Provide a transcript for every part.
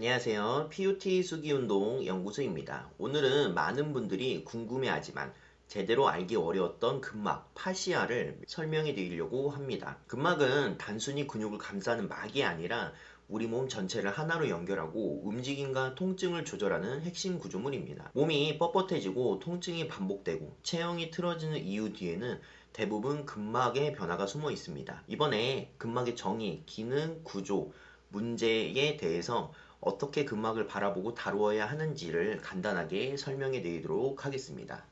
안녕하세요. POT 수기운동 연구소입니다. 오늘은 많은 분들이 궁금해하지만 제대로 알기 어려웠던 근막, 파시아를 설명해 드리려고 합니다. 근막은 단순히 근육을 감싸는 막이 아니라 우리 몸 전체를 하나로 연결하고 움직임과 통증을 조절하는 핵심 구조물입니다. 몸이 뻣뻣해지고 통증이 반복되고 체형이 틀어지는 이유 뒤에는 대부분 근막의 변화가 숨어 있습니다. 이번에 근막의 정의, 기능, 구조, 문제에 대해서 어떻게 근막을 바라보고 다루어야 하는지를 간단하게 설명해 드리도록 하겠습니다.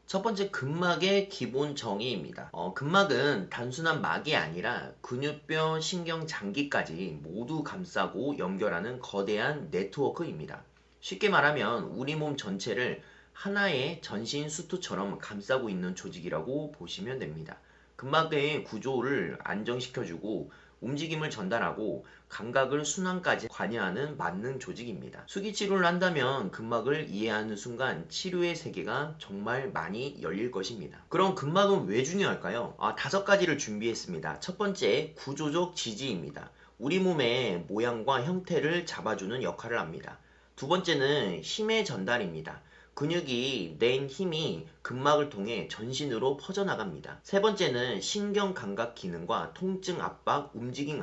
첫 번째, 근막의 기본 정의입니다. 근막은 단순한 막이 아니라 근육뼈, 신경, 장기까지 모두 감싸고 연결하는 거대한 네트워크입니다. 쉽게 말하면 우리 몸 전체를 하나의 전신 수토처럼 감싸고 있는 조직이라고 보시면 됩니다. 근막의 구조를 안정시켜주고 움직임을 전달하고 감각을 순환까지 관여하는 만능 조직입니다. 수기 치료를 한다면 근막을 이해하는 순간 치료의 세계가 정말 많이 열릴 것입니다. 그럼 근막은 왜 중요할까요? 5가지를 준비했습니다. 첫 번째, 구조적 지지입니다. 우리 몸의 모양과 형태를 잡아주는 역할을 합니다. 두 번째는 힘의 전달입니다. 근육이 낸 힘이 근막을 통해 전신으로 퍼져나갑니다. 세 번째는 신경 감각 기능과 통증 압박, 움직임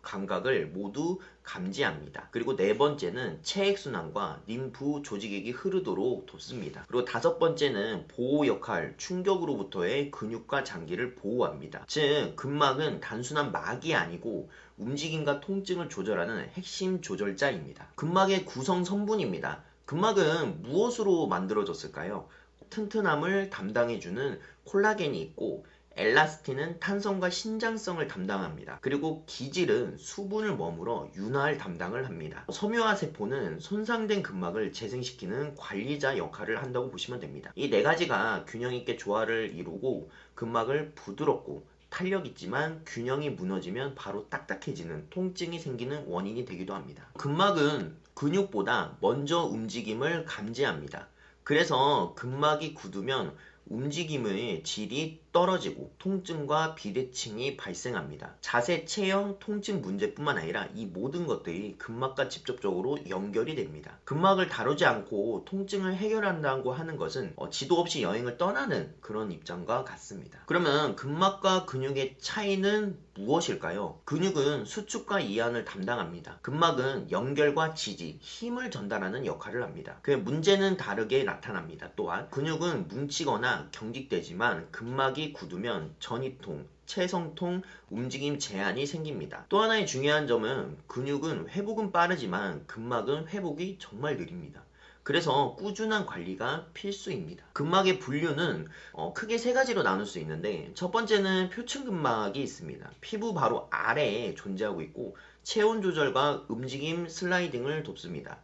감각을 모두 감지합니다. 그리고 네 번째는 체액순환과 림프 조직액이 흐르도록 돕습니다. 그리고 다섯 번째는 보호 역할, 충격으로부터의 근육과 장기를 보호합니다. 즉, 근막은 단순한 막이 아니고 움직임과 통증을 조절하는 핵심 조절자입니다. 근막의 구성 성분입니다. 근막은 무엇으로 만들어졌을까요? 튼튼함을 담당해주는 콜라겐이 있고, 엘라스틴은 탄성과 신장성을 담당합니다. 그리고 기질은 수분을 머물러 윤활 담당을 합니다. 섬유화 세포는 손상된 근막을 재생시키는 관리자 역할을 한다고 보시면 됩니다. 이 네 가지가 균형 있게 조화를 이루고 근막을 부드럽고 탄력 있지만 균형이 무너지면 바로 딱딱해지는 통증이 생기는 원인이 되기도 합니다. 근막은 근육보다 먼저 움직임을 감지합니다. 그래서 근막이 굳으면 움직임의 질이 떨어지고 통증과 비대칭이 발생합니다. 자세, 체형, 통증 문제뿐만 아니라 이 모든 것들이 근막과 직접적으로 연결이 됩니다. 근막을 다루지 않고 통증을 해결한다고 하는 것은 지도 없이 여행을 떠나는 그런 입장과 같습니다. 그러면 근막과 근육의 차이는 무엇일까요? 근육은 수축과 이완을 담당합니다. 근막은 연결과 지지, 힘을 전달하는 역할을 합니다. 그 문제는 다르게 나타납니다. 또한 근육은 뭉치거나 경직되지만 근막이 굳으면 전이통, 체성통, 움직임 제한이 생깁니다. 또 하나의 중요한 점은 근육은 회복은 빠르지만 근막은 회복이 정말 느립니다. 그래서 꾸준한 관리가 필수입니다. 근막의 분류는 크게 세 가지로 나눌 수 있는데, 첫 번째는 표층 근막이 있습니다. 피부 바로 아래에 존재하고 있고 체온 조절과 움직임 슬라이딩을 돕습니다.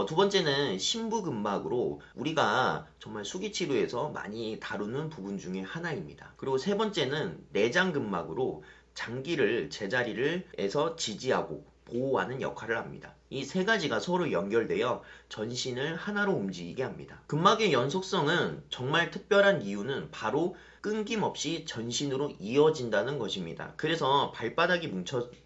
두 번째는 심부근막으로 우리가 정말 수기치료에서 많이 다루는 부분 중에 하나입니다. 그리고 세 번째는 내장근막으로 장기를 제자리를 에서 지지하고 보호하는 역할을 합니다. 이 세 가지가 서로 연결되어 전신을 하나로 움직이게 합니다. 근막의 연속성은 정말 특별한 이유는 바로 끊김없이 전신으로 이어진다는 것입니다. 그래서 발바닥이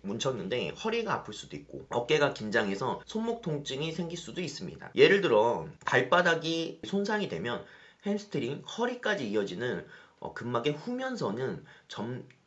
뭉쳤는데 허리가 아플 수도 있고 어깨가 긴장해서 손목 통증이 생길 수도 있습니다. 예를 들어 발바닥이 손상이 되면 햄스트링, 허리까지 이어지는 근막의 후면선은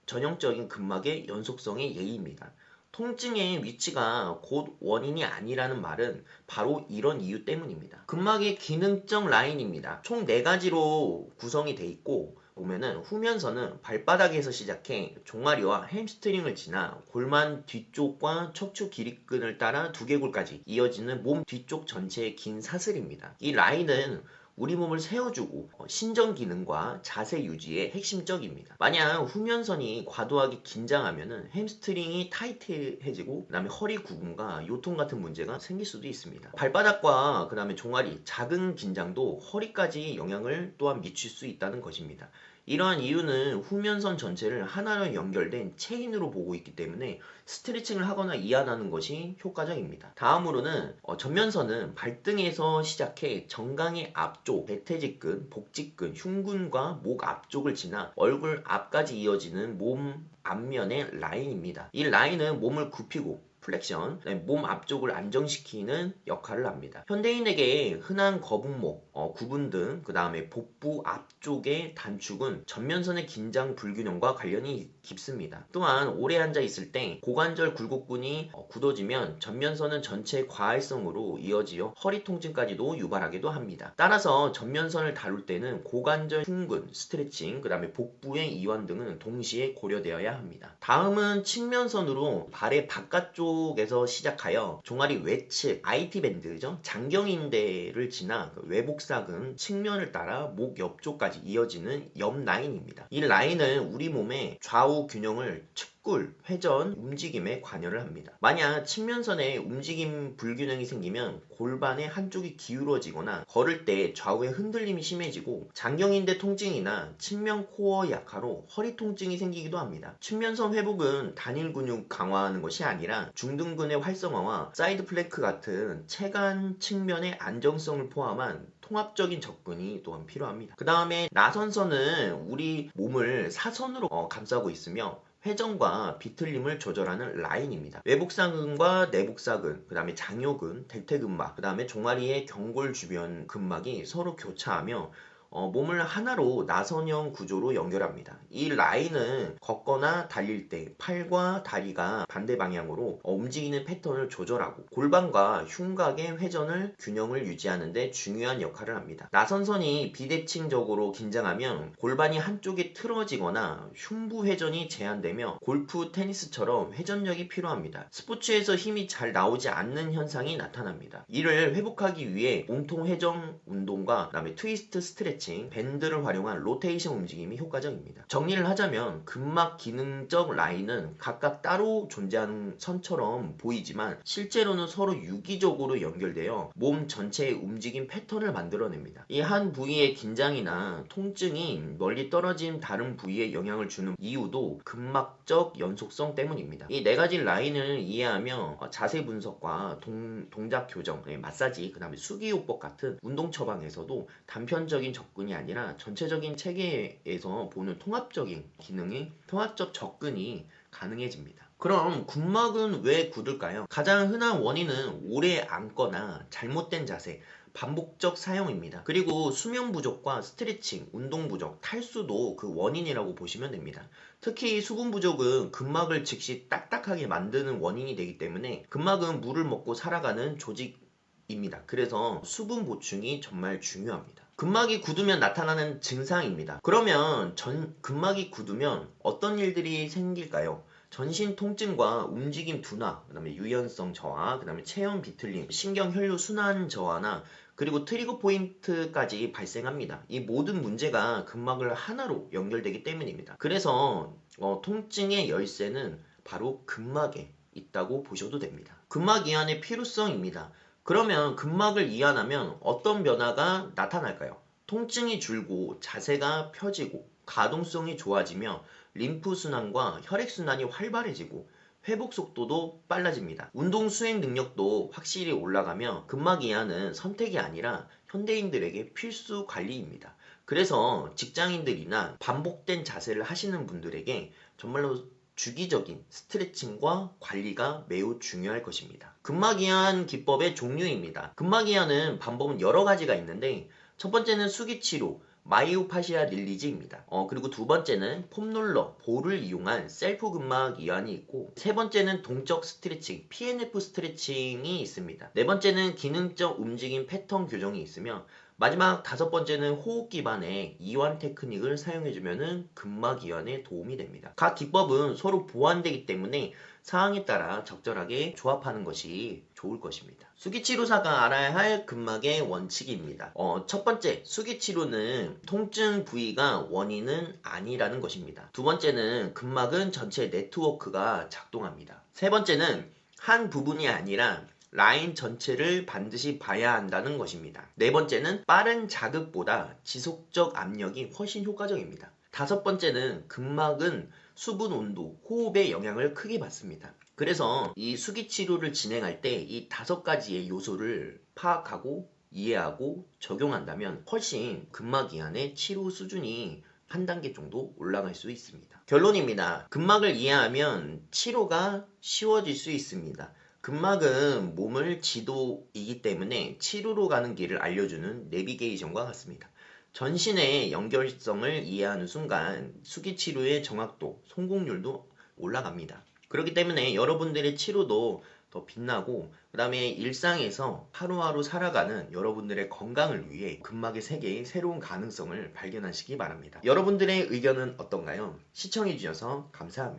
전형적인 근막의 연속성의 예입니다. 통증의 위치가 곧 원인이 아니라는 말은 바로 이런 이유 때문입니다. 근막의 기능적 라인입니다. 총 4가지로 구성이 돼 있고, 보면은 후면선은 발바닥에서 시작해 종아리와 햄스트링을 지나 골반 뒤쪽과 척추 기립근을 따라 두개골까지 이어지는 몸 뒤쪽 전체의 긴 사슬입니다. 이 라인은 우리 몸을 세워주고 신전 기능과 자세 유지에 핵심적입니다. 만약 후면선이 과도하게 긴장하면 햄스트링이 타이트해지고 그 다음에 허리 구김과 요통 같은 문제가 생길 수도 있습니다. 발바닥과 그 다음에 종아리, 작은 긴장도 허리까지 영향을 또한 미칠 수 있다는 것입니다. 이러한 이유는 후면선 전체를 하나로 연결된 체인으로 보고 있기 때문에 스트레칭을 하거나 이완하는 것이 효과적입니다. 다음으로는 전면선은 발등에서 시작해 정강이 앞쪽, 대퇴직근, 복직근, 흉근과 목 앞쪽을 지나 얼굴 앞까지 이어지는 몸 앞면의 라인입니다. 이 라인은 몸을 굽히고 플렉션, 몸 앞쪽을 안정시키는 역할을 합니다. 현대인에게 흔한 거북목, 구분 등 그 다음에 복부 앞쪽의 단축은 전면선의 긴장 불균형과 관련이 깊습니다. 또한 오래 앉아 있을 때 고관절 굴곡근이 굳어지면 전면선은 전체 과활성으로 이어지어 허리 통증까지도 유발하기도 합니다. 따라서 전면선을 다룰 때는 고관절 흉근, 스트레칭, 그 다음에 복부의 이완 등은 동시에 고려되어야 합니다. 다음은 측면선으로 발의 바깥쪽에서 시작하여 종아리 외측, IT 밴드죠. 장경인대를 지나 외복사근 측면을 따라 목 옆쪽까지 이어지는 옆 라인입니다. 이 라인은 우리 몸의 좌우 균형을 측굴, 회전, 움직임에 관여를 합니다. 만약 측면선에 움직임 불균형이 생기면 골반의 한쪽이 기울어지거나 걸을 때 좌우의 흔들림이 심해지고 장경인대 통증이나 측면 코어 약화로 허리 통증이 생기기도 합니다. 측면선 회복은 단일 근육 강화하는 것이 아니라 중등근의 활성화와 사이드 플랭크 같은 체간 측면의 안정성을 포함한 통합적인 접근이 또한 필요합니다. 그 다음에 나선선은 우리 몸을 사선으로 감싸고 있으며 회전과 비틀림을 조절하는 라인입니다. 외복사근과 내복사근, 그 다음에 장요근, 대퇴근막, 그 다음에 종아리의 경골 주변 근막이 서로 교차하며 몸을 하나로 나선형 구조로 연결합니다. 이 라인은 걷거나 달릴 때 팔과 다리가 반대 방향으로 움직이는 패턴을 조절하고 골반과 흉곽의 회전을 균형을 유지하는 데 중요한 역할을 합니다. 나선선이 비대칭적으로 긴장하면 골반이 한쪽에 틀어지거나 흉부 회전이 제한되며 골프, 테니스처럼 회전력이 필요합니다. 스포츠에서 힘이 잘 나오지 않는 현상이 나타납니다. 이를 회복하기 위해 몸통 회전 운동과 그다음에 트위스트 스트레칭, 밴드를 활용한 로테이션 움직임이 효과적입니다. 정리를 하자면 근막 기능적 라인은 각각 따로 존재하는 선처럼 보이지만 실제로는 서로 유기적으로 연결되어 몸 전체의 움직임 패턴을 만들어냅니다. 이 한 부위의 긴장이나 통증이 멀리 떨어진 다른 부위에 영향을 주는 이유도 근막적 연속성 때문입니다. 이 네 가지 라인을 이해하며 자세 분석과 동작 교정, 마사지, 그 다음에 수기요법 같은 운동 처방에서도 단편적인 접근이 아니라 전체적인 체계에서 보는 통합적인 기능이 통합적 접근이 가능해집니다. 그럼 근막은 왜 굳을까요? 가장 흔한 원인은 오래 앉거나 잘못된 자세, 반복적 사용입니다. 그리고 수면 부족과 스트레칭, 운동 부족, 탈수도 그 원인이라고 보시면 됩니다. 특히 수분 부족은 근막을 즉시 딱딱하게 만드는 원인이 되기 때문에 근막은 물을 먹고 살아가는 조직입니다. 그래서 수분 보충이 정말 중요합니다. 근막이 굳으면 나타나는 증상입니다. 그러면 근막이 굳으면 어떤 일들이 생길까요? 전신 통증과 움직임 둔화, 그 다음에 유연성 저하, 그 다음에 체형 비틀림, 신경 혈류 순환 저하나 그리고 트리거 포인트까지 발생합니다. 이 모든 문제가 근막을 하나로 연결되기 때문입니다. 그래서 통증의 열쇠는 바로 근막에 있다고 보셔도 됩니다. 근막 이완의 필요성입니다. 그러면 근막을 이완하면 어떤 변화가 나타날까요? 통증이 줄고 자세가 펴지고 가동성이 좋아지며 림프순환과 혈액순환이 활발해지고 회복 속도도 빨라집니다. 운동 수행 능력도 확실히 올라가며 근막 이완은 선택이 아니라 현대인들에게 필수 관리입니다. 그래서 직장인들이나 반복된 자세를 하시는 분들에게 정말로 주기적인 스트레칭과 관리가 매우 중요할 것입니다. 근막 이완 기법의 종류입니다. 근막 이완은 방법은 여러 가지가 있는데 첫 번째는 수기치료, 마이오파시아 릴리즈입니다. 그리고 두 번째는 폼롤러, 볼을 이용한 셀프 근막 이완이 있고 세 번째는 동적 스트레칭, PNF 스트레칭이 있습니다. 네 번째는 기능적 움직임 패턴 교정이 있으며 마지막 다섯 번째는 호흡 기반의 이완 테크닉을 사용해주면 근막 이완에 도움이 됩니다. 각 기법은 서로 보완되기 때문에 상황에 따라 적절하게 조합하는 것이 좋을 것입니다. 수기치료사가 알아야 할 근막의 원칙입니다. 첫 번째, 수기치료는 통증 부위가 원인은 아니라는 것입니다. 두 번째는 근막은 전체 네트워크가 작동합니다. 세 번째는 한 부분이 아니라 라인 전체를 반드시 봐야 한다는 것입니다. 네 번째는 빠른 자극보다 지속적 압력이 훨씬 효과적입니다. 다섯 번째는 근막은 수분 온도, 호흡의 영향을 크게 받습니다. 그래서 이 수기치료를 진행할 때 이 다섯 가지의 요소를 파악하고 이해하고 적용한다면 훨씬 근막 이완의 치료 수준이 한 단계 정도 올라갈 수 있습니다. 결론입니다. 근막을 이해하면 치료가 쉬워질 수 있습니다. 근막은 몸을 지도이기 때문에 치료로 가는 길을 알려주는 내비게이션과 같습니다. 전신의 연결성을 이해하는 순간 수기 치료의 정확도, 성공률도 올라갑니다. 그렇기 때문에 여러분들의 치료도 더 빛나고, 그 다음에 일상에서 하루하루 살아가는 여러분들의 건강을 위해 근막의 세계의 새로운 가능성을 발견하시기 바랍니다. 여러분들의 의견은 어떤가요? 시청해주셔서 감사합니다.